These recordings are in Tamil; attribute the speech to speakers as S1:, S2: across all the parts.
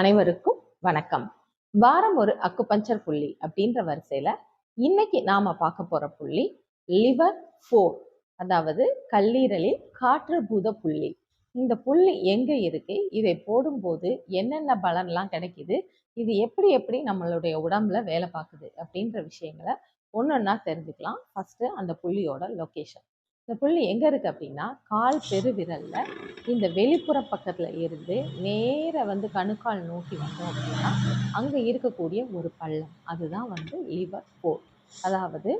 S1: அனைவருக்கும் வணக்கம். வாரம் ஒரு அக்குபஞ்சர் புள்ளி அப்படின்ற வரிசையில இன்னைக்கு நாம பார்க்க போற புள்ளி லிவர் 4, அதாவது கல்லீரலில் காற்றுப்பூத புள்ளி. இந்த புள்ளி எங்க இருக்கு, இதை போடும்போது என்னென்ன பலன்லாம் கிடைக்குது, இது எப்படி எப்படி நம்மளுடைய உடம்புல வேலை பார்க்குது அப்படின்ற விஷயங்களை ஒன்னொன்னா தெரிஞ்சுக்கலாம். ஃபர்ஸ்ட் அந்த புள்ளியோட லொகேஷன். இந்த புள்ளி எங்க இருக்கு அப்படின்னா கால் பெருவிரல்ல இந்த வெளிப்புற பக்கத்துல இருந்து நேர கணுக்கால் நோக்கி வந்தோம் அப்படின்னா அங்க இருக்கக்கூடிய ஒரு பள்ளம், அதுதான் லிவர் 4. அதாவது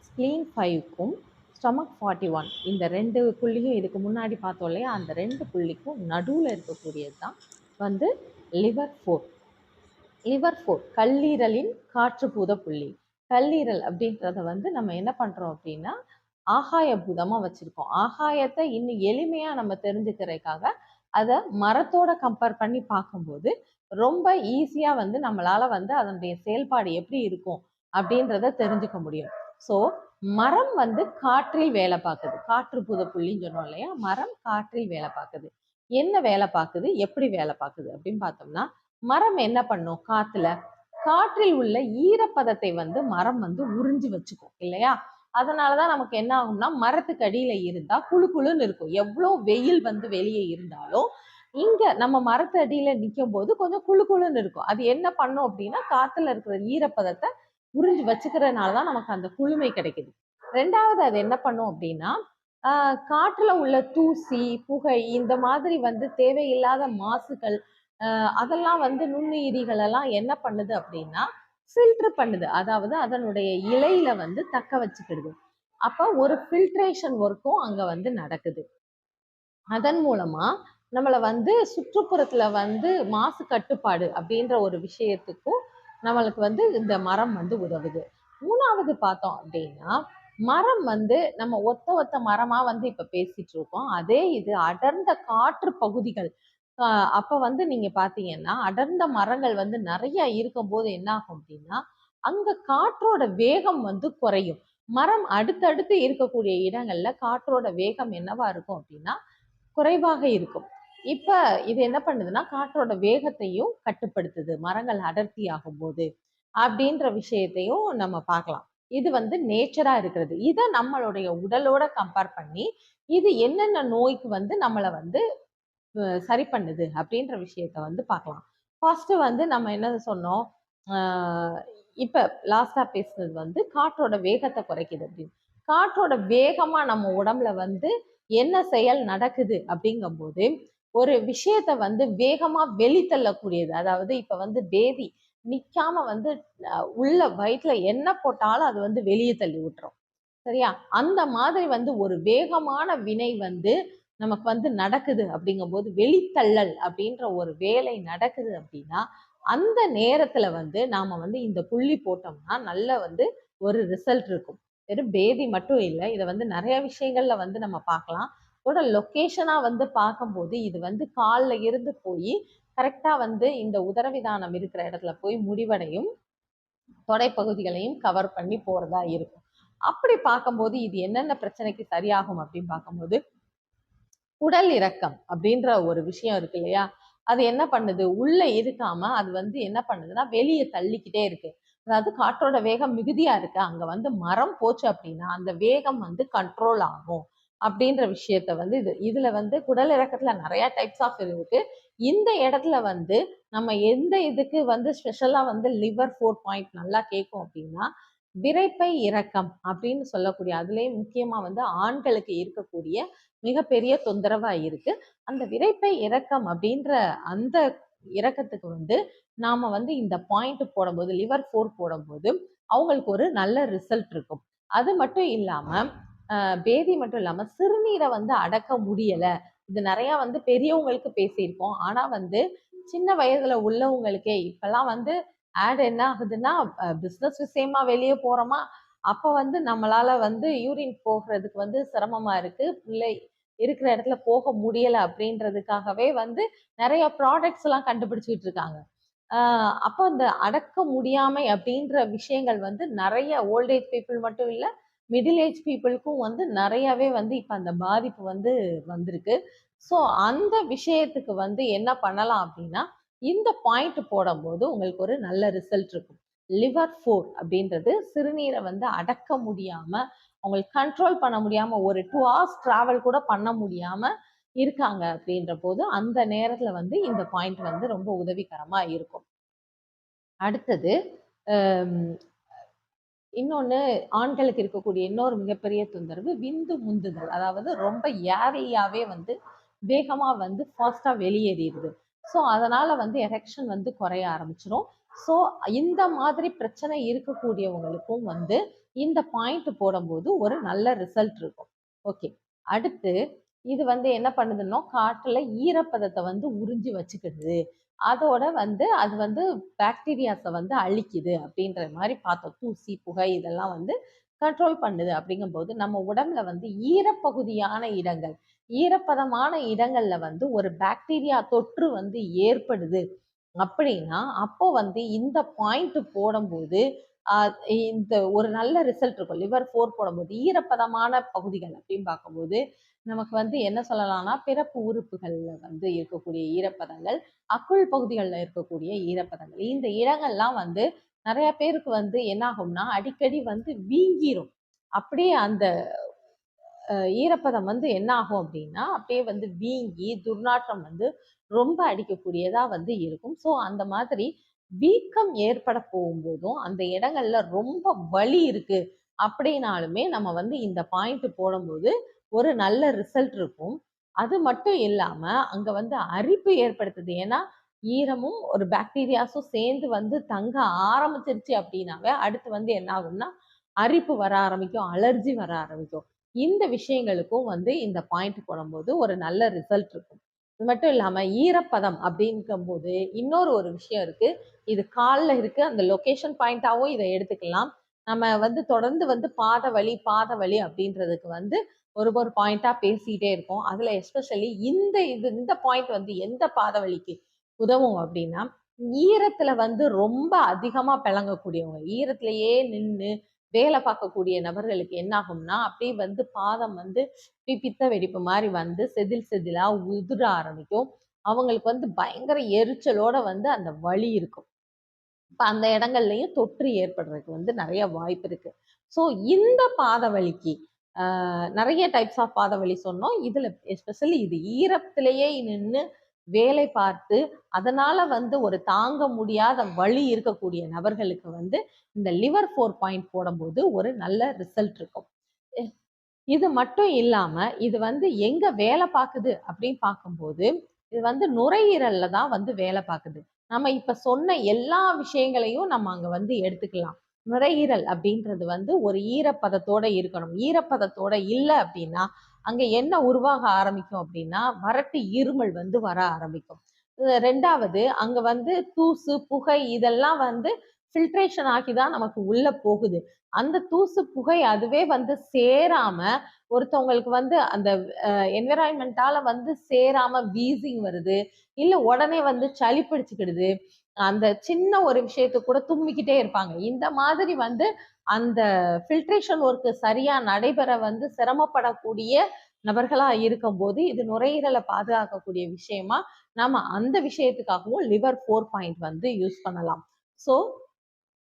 S1: ஸ்ப்ளீன் 5க்கும் ஸ்டொமக் 41, இந்த 2 புள்ளியும் இதுக்கு முன்னாடி பார்த்தோம் இல்லையா, அந்த 2 புள்ளிக்கும் நடுவில் இருக்கக்கூடியது தான் லிவர் 4. லிவர் 4 கல்லீரலின் காற்றுப்பூத புள்ளி. கல்லீரல் அப்படின்றத நம்ம என்ன பண்றோம் அப்படின்னா ஆகாய பூதமா வச்சிருக்கோம். ஆகாயத்தை இன்னும் எளிமையா நம்ம தெரிஞ்சுக்கிறதுக்காக அதை மரத்தோட கம்பேர் பண்ணி பார்க்கும்போது ரொம்ப ஈஸியா நம்மளால அதனுடைய செயல்பாடு எப்படி இருக்கும் அப்படின்றத தெரிஞ்சுக்க முடியும். ஸோ மரம் காற்றில் வேலை பார்க்குது. காற்று பூத புள்ளின்னு சொன்னோம் இல்லையா, மரம் காற்றில் வேலை பார்க்குது. என்ன வேலை பார்க்குது, எப்படி வேலை பார்க்குது அப்படின்னு பார்த்தோம்னா, மரம் என்ன பண்ணும், காற்றில் உள்ள ஈரப்பதத்தை மரம் உறிஞ்சு வச்சுக்கும் இல்லையா. அதனாலதான் நமக்கு என்ன ஆகும்னா, மரத்துக்கு அடியில இருந்தா குழு குழுன்னு இருக்கும். எவ்வளவு வெயில் வெளியே இருந்தாலும் இங்க நம்ம மரத்து அடியில நிற்கும் போது கொஞ்சம் குழு குழுன்னு இருக்கும். அது என்ன பண்ணும் அப்படின்னா, காத்துல இருக்கிற ஈரப்பதத்தை உறிஞ்சு வச்சுக்கிறதுனாலதான் நமக்கு அந்த குளுமை கிடைக்குது. ரெண்டாவது அது என்ன பண்ணும் அப்படின்னா, காற்றுல உள்ள தூசி, புகை, இந்த மாதிரி தேவையில்லாத மாசுகள், அதெல்லாம் நுண்ணுயிரிகள் எல்லாம் என்ன பண்ணுது அப்படின்னா ஃபில்டர் பண்ணுது. அதாவது அதனுடைய இலையில தக்க வச்சுக்கிடுது. அப்ப ஒரு ஃபில்ட்ரேஷன் ஒர்க்கும் அங்க நடக்குது. அதன் மூலமா நம்மளை சுற்றுப்புறத்துல மாசு கட்டுப்பாடு அப்படின்ற ஒரு விஷயத்துக்கும் நம்மளுக்கு இந்த மரம் உதவுது. மூணாவது பார்த்தோம் அப்படின்னா, மரம் நம்ம ஒத்த மரமா இப்ப பேசிட்டு இருக்கோம். அதே இது அடர்ந்த காற்று பகுதிகள், அப்ப நீங்க பாத்தீங்கன்னா அடர்ந்த மரங்கள் நிறைய இருக்கும் போது என்ன ஆகும் அப்படின்னா, அங்க காற்றோட வேகம் குறையும். மரம் அடுத்தடுத்து இருக்கக்கூடிய இடங்கள்ல காற்றோட வேகம் என்னவா இருக்கும் அப்படின்னா குறைவாக இருக்கும். இப்ப இது என்ன பண்ணுதுன்னா காற்றோட வேகத்தையும் கட்டுப்படுத்துது மரங்கள் அடர்த்தி ஆகும் போது அப்படின்ற விஷயத்தையும் நம்ம பார்க்கலாம். இது நேச்சரா இருக்கிறது. இதை நம்மளுடைய உடலோட கம்பேர் பண்ணி இது என்னென்ன நோய்க்கு நம்மளை சரி பண்ணுது அப்படின்ற விஷயத்த பார்க்கலாம். ஃபர்ஸ்ட் நம்ம என்ன சொன்னோம், இப்ப லாஸ்டா பேசுனது காற்றோட வேகத்தை குறைக்குது அப்படின்னு. காற்றோட வேகமா நம்ம உடம்புல என்ன செயல் நடக்குது அப்படிங்கும் போது ஒரு விஷயத்த வேகமா வெளித்தள்ளக்கூடியது. அதாவது இப்ப பேதி நிக்காம உள்ள வயிற்றுல என்ன போட்டாலும் அது வெளியே தள்ளி விட்டுரும். சரியா, அந்த மாதிரி ஒரு வேகமான வினை நமக்கு நடக்குது அப்படிங்கும் போது, வெளித்தள்ளல் அப்படின்ற ஒரு வேலை நடக்குது அப்படின்னா அந்த நேரத்துல நாம இந்த புள்ளி போட்டோம்னா நல்ல ஒரு ரிசல்ட் இருக்கும். வெறும் பேதி மட்டும் இல்லை, இதை நிறைய விஷயங்கள்ல நம்ம பார்க்கலாம். இதோட லொக்கேஷனா பார்க்கும்போது இது கால்ல இருந்து போய் கரெக்டா இந்த உதரவிதானம் இருக்கிற இடத்துல போய் முடிவடையும். தொடைப்பகுதிகளையும் கவர் பண்ணி போறதா இருக்கும். அப்படி பார்க்கும்போது இது என்னென்ன பிரச்சனைக்கு சரியாகும் அப்படின்னு பார்க்கும்போது, உடல் இறக்கம் அப்படின்ற ஒரு விஷயம் இருக்கு இல்லையா, அது என்ன பண்ணுது, உள்ள இருக்காம அது என்ன பண்ணுதுன்னா வெளியே தள்ளிக்கிட்டே இருக்கு. அதாவது காற்றோட வேகம் மிகுதியா இருக்கு, அங்க மரம் போச்சு அப்படின்னா அந்த வேகம் கண்ட்ரோல் ஆகும் அப்படின்ற விஷயத்த இதுல குடல் இறக்கத்துல நிறைய டைப்ஸ் ஆஃப் இருக்கு. இந்த இடத்துல நம்ம எந்த இதுக்கு ஸ்பெஷலா லிவர் 4 பாயிண்ட் நல்லா கேட்கும் அப்படின்னா, விரைப்பை இறக்கம் அப்படின்னு சொல்லக்கூடிய, அதுலயும் முக்கியமா ஆண்களுக்கு இருக்கக்கூடிய மிகப்பெரிய தொந்தரவா இருக்கு. அந்த விரைப்பை இறக்கம் அப்படின்ற அந்த இறக்கத்துக்கு நாம இந்த பாயிண்ட் போடும்போது, லிவர் 4 போடும்போது அவங்களுக்கு ஒரு நல்ல ரிசல்ட் இருக்கும். அது மட்டும் இல்லாம பேதி மட்டும் இல்லாம சிறுநீரை அடக்க முடியல. இது நிறைய பெரியவங்களுக்கு பேசியிருக்கோம். ஆனா சின்ன வயதுல உள்ளவங்களுக்கே இப்பெல்லாம் ஆட் என்ன ஆகுதுன்னா, பிசினஸ் விஷயமா வெளியே போறோமா, அப்ப நம்மளால யூரின் போகிறதுக்கு சிரமமா இருக்கு, பிள்ளை இருக்கிற இடத்துல போக முடியல அப்படின்றதுக்காகவே நிறைய ப்ராடக்ட்ஸ் எல்லாம் கண்டுபிடிச்சிட்டு இருக்காங்க. அப்போ இந்த அடக்க முடியாமை அப்படின்ற விஷயங்கள் நிறைய ஓல்டேஜ் பீப்புள் மட்டும் இல்லை, மிடில் ஏஜ் பீப்புளுக்கும் நிறையவே இப்ப அந்த பாதிப்பு வந்திருக்கு. ஸோ அந்த விஷயத்துக்கு என்ன பண்ணலாம் அப்படின்னா, இந்த பாயிண்ட் போடும்போது உங்களுக்கு ஒரு நல்ல ரிசல்ட் இருக்கும். லிவர் 4 அப்படின்றது சிறுநீரை வந்து அடக்க முடியாம, அவங்களுக்கு கண்ட்ரோல் பண்ண முடியாம, ஒரு 2 hours டிராவல் கூட பண்ண முடியாம இருக்காங்க அப்படின்ற போது அந்த நேரத்துல வந்து இந்த பாயிண்ட் வந்து ரொம்ப உதவிகரமா இருக்கும். அடுத்தது இன்னொன்று, ஆண்களுக்கு இருக்கக்கூடிய இன்னொரு மிகப்பெரிய தொந்தரவு விந்து முந்துதல். அதாவது ரொம்ப ஏர்லியாவே வந்து வேகமா வந்து ஃபாஸ்டா வெளியேறிடுது. ஸோ அதனால வந்து எரெக்ஷன் வந்து குறைய ஆரம்பிச்சிடும். ஸோ இந்த மாதிரி பிரச்சனை இருக்கக்கூடியவங்களுக்கும் வந்து இந்த பாயிண்ட் போடும்போது ஒரு நல்ல ரிசல்ட் இருக்கும். ஓகே. அடுத்து இது வந்து என்ன பண்ணுதுன்னா காற்றுல ஈரப்பதத்தை வந்து உறிஞ்சி வச்சுக்கிடுது. அதோட வந்து அது வந்து பாக்டீரியாஸை வந்து அழிக்குது அப்படின்ற மாதிரி பார்த்தோம். தூசி புகை இதெல்லாம் வந்து கண்ட்ரோல் பண்ணுது. அப்படிங்கும்போது நம்ம உடம்புல வந்து ஈரப்பகுதியான இடங்கள், ஈரப்பதமான இடங்கள்ல வந்து ஒரு பாக்டீரியா தொற்று வந்து ஏற்படுது அப்படின்னா அப்போ வந்து இந்த பாயிண்ட் போடும்போது இந்த ஒரு நல்ல ரிசல்ட் இருக்கும். லிவர் 4 போடும்போது ஈரப்பதமான பகுதிகள் அப்படின்னு பார்க்கும்போது நமக்கு வந்து என்ன சொல்லலாம்னா பிறப்பு உறுப்புகள்ல வந்து இருக்கக்கூடிய ஈரப்பதங்கள், அக்குள் பகுதிகளில் இருக்கக்கூடிய ஈரப்பதங்கள், இந்த இடங்கள்லாம் வந்து நிறைய பேருக்கு வந்து என்ன ஆகும்னா அடிக்கடி வந்து வீங்கிரும். அப்படியே அந்த ஈரப்பதம் வந்து என்ன ஆகும் அப்படின்னா அப்படியே வந்து வீங்கி துர்நாற்றம் வந்து ரொம்ப அடிக்கக்கூடியதா வந்து இருக்கும். ஸோ அந்த மாதிரி வீக்கம் ஏற்பட போகும்போதும் அந்த இடங்கள்ல ரொம்ப வலி இருக்கு அப்படின்னாலுமே நம்ம வந்து இந்த பாயிண்ட் போடும்போது ஒரு நல்ல ரிசல்ட் இருக்கும். அது மட்டும் இல்லாம அங்க வந்து அரிப்பு ஏற்படுத்துது. ஏன்னா ஈரமும் ஒரு பாக்டீரியாஸும் சேர்ந்து வந்து தங்க ஆரம்பிச்சிருச்சு அப்படின்னாவே அடுத்து வந்து என்ன ஆகும்னா அரிப்பு வர ஆரம்பிக்கும், அலர்ஜி வர ஆரம்பிக்கும். இந்த விஷயங்களுக்கும் வந்து இந்த பாயிண்ட் போடும்போது ஒரு நல்ல ரிசல்ட் இருக்கும். இது மட்டும் இல்லாம ஈரப்பதம் அப்படிங்கும்போது இன்னொரு ஒரு விஷயம் இருக்கு. இது கால்ல இருக்கு. அந்த லொகேஷன் பாயிண்டாவும் இதை எடுத்துக்கலாம். நம்ம வந்து தொடர்ந்து வந்து பாத வலி அப்படின்றதுக்கு வந்து ஒரு ஒரு பாயிண்டா பேசிட்டே இருக்கோம். அதுல எஸ்பெஷலி இந்த பாயிண்ட் வந்து எந்த பாத வலிக்கு உதவும் அப்படின்னா, ஈரத்துல வந்து ரொம்ப அதிகமா பிளங்கக்கூடியவங்க, ஈரத்திலேயே நின்று வேலை பார்க்கக்கூடிய நபர்களுக்கு என்ன ஆகும்னா அப்படியே வந்து பாதம் வந்து பித்த வெடிப்பு மாதிரி வந்து செதில் செதிலா உதிர ஆரம்பிக்கும். அவங்களுக்கு வந்து பயங்கர எரிச்சலோட வந்து அந்த வலி இருக்கும். இப்ப அந்த இடங்கள்லயும் தொற்று ஏற்படுறதுக்கு வந்து நிறைய வாய்ப்பு இருக்கு. ஸோ இந்த பாத வலிக்கு நிறைய டைப்ஸ் ஆஃப் பாத வலி சொன்னோம். இதுல எஸ்பெஷலி இது ஈரத்திலேயே நின்று வேலை பார்த்து அதனால வந்து ஒரு தாங்க முடியாத வலி இருக்கக்கூடிய நபர்களுக்கு வந்து இந்த லிவர் 4 பாயிண்ட் போடும்போது ஒரு நல்ல ரிசல்ட் இருக்கும். இது மட்டும் இல்லாம இது வந்து எங்க வேலை பார்க்குது அப்படின்னு பார்க்கும்போது இது வந்து நுரையீரல்ல தான் வந்து வேலை பார்க்குது. நம்ம இப்ப சொன்ன எல்லா விஷயங்களையும் நம்ம அங்க வந்து எடுத்துக்கலாம். நுரையீரல் அப்படின்றது வந்து ஒரு ஈரப்பதத்தோட இருக்கணும். ஈரப்பதத்தோட இல்லை அப்படின்னா அங்க என்ன உருவாக ஆரம்பிக்கும் அப்படின்னா வறட்டு இருமல் வந்து வர ஆரம்பிக்கும். ரெண்டாவது அங்க வந்து தூசு புகை இதெல்லாம் வந்து ஃபில்ட்ரேஷன் ஆகி தான் நமக்கு உள்ள போகுது. அந்த தூசு புகை அதுவே வந்து சேராம ஒருத்தவங்களுக்கு வந்து அந்த என்விரான்மெண்டால வந்து சேராம வீசிங் வருது, இல்ல உடனே வந்து சளி பிடிச்சுக்கிடுது. அந்த சின்ன ஒரு விஷயத்தை கூட தும்மிக்கிட்டே இருப்பாங்க. இந்த மாதிரி வந்து அந்த ஃபில்ட்ரேஷன் ஒர்க் சரியா நடைபெற வந்து சிரமப்படக்கூடிய நபர்களா இருக்கும்போது இது நுரையீரலை பாதுகாக்கக்கூடிய விஷயமா நாம அந்த விஷயத்துக்காகவும் லிவர் 4 பாயிண்ட் வந்து யூஸ் பண்ணலாம். ஸோ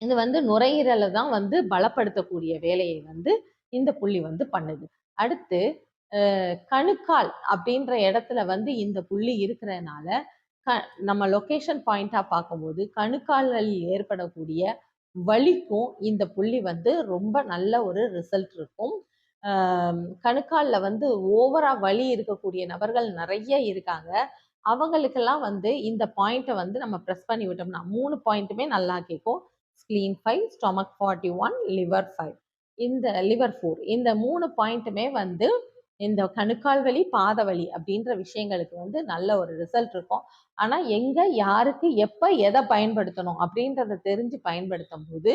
S1: இது வந்து நுரையீரலை தான் வந்து பலப்படுத்தக்கூடிய வேலையை வந்து இந்த புள்ளி வந்து பண்ணுது. அடுத்து கணுக்கால் அப்படின்ற இடத்துல வந்து இந்த புள்ளி இருக்கிறதுனால நம்ம லொகேஷன் பாயிண்டா பார்க்கும்போது கணுக்கால்களில் ஏற்படக்கூடிய வலிக்கும் இந்த புள்ளி வந்து ரொம்ப நல்ல ஒரு ரிசல்ட் இருக்கும். கணுக்காலில் வந்து ஓவரா வலி இருக்கக்கூடிய நபர்கள் நிறைய இருக்காங்க. அவங்களுக்கெல்லாம் வந்து இந்த பாயிண்ட்டை வந்து நம்ம ப்ரெஸ் பண்ணி விட்டோம்னா 3 பாயிண்ட்டுமே நல்லா கேட்கும். ஸ்ப்ளீன் 5, ஸ்டொமக் 41, லிவர் 5, இந்த லிவர் 4 இந்த 3 பாயிண்ட்டுமே வந்து இந்த கணுக்கால் வலி பாத வலி அப்படின்ற விஷயங்களுக்கு வந்து நல்ல ஒரு ரிசல்ட் இருக்கும். ஆனா எங்க யாருக்கு எப்ப எதை பயன்படுத்தணும் அப்படின்றத தெரிஞ்சு பயன்படுத்தும் போது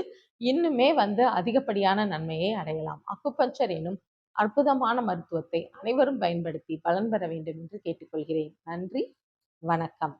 S1: இன்னுமே வந்து அதிகப்படியான நன்மையை அடையலாம். அக்குபஞ்சர் எனும் அற்புதமான மருத்துவத்தை அனைவரும் பயன்படுத்தி பலன் பெற வேண்டும் என்று கேட்டுக்கொள்கிறேன். நன்றி, வணக்கம்.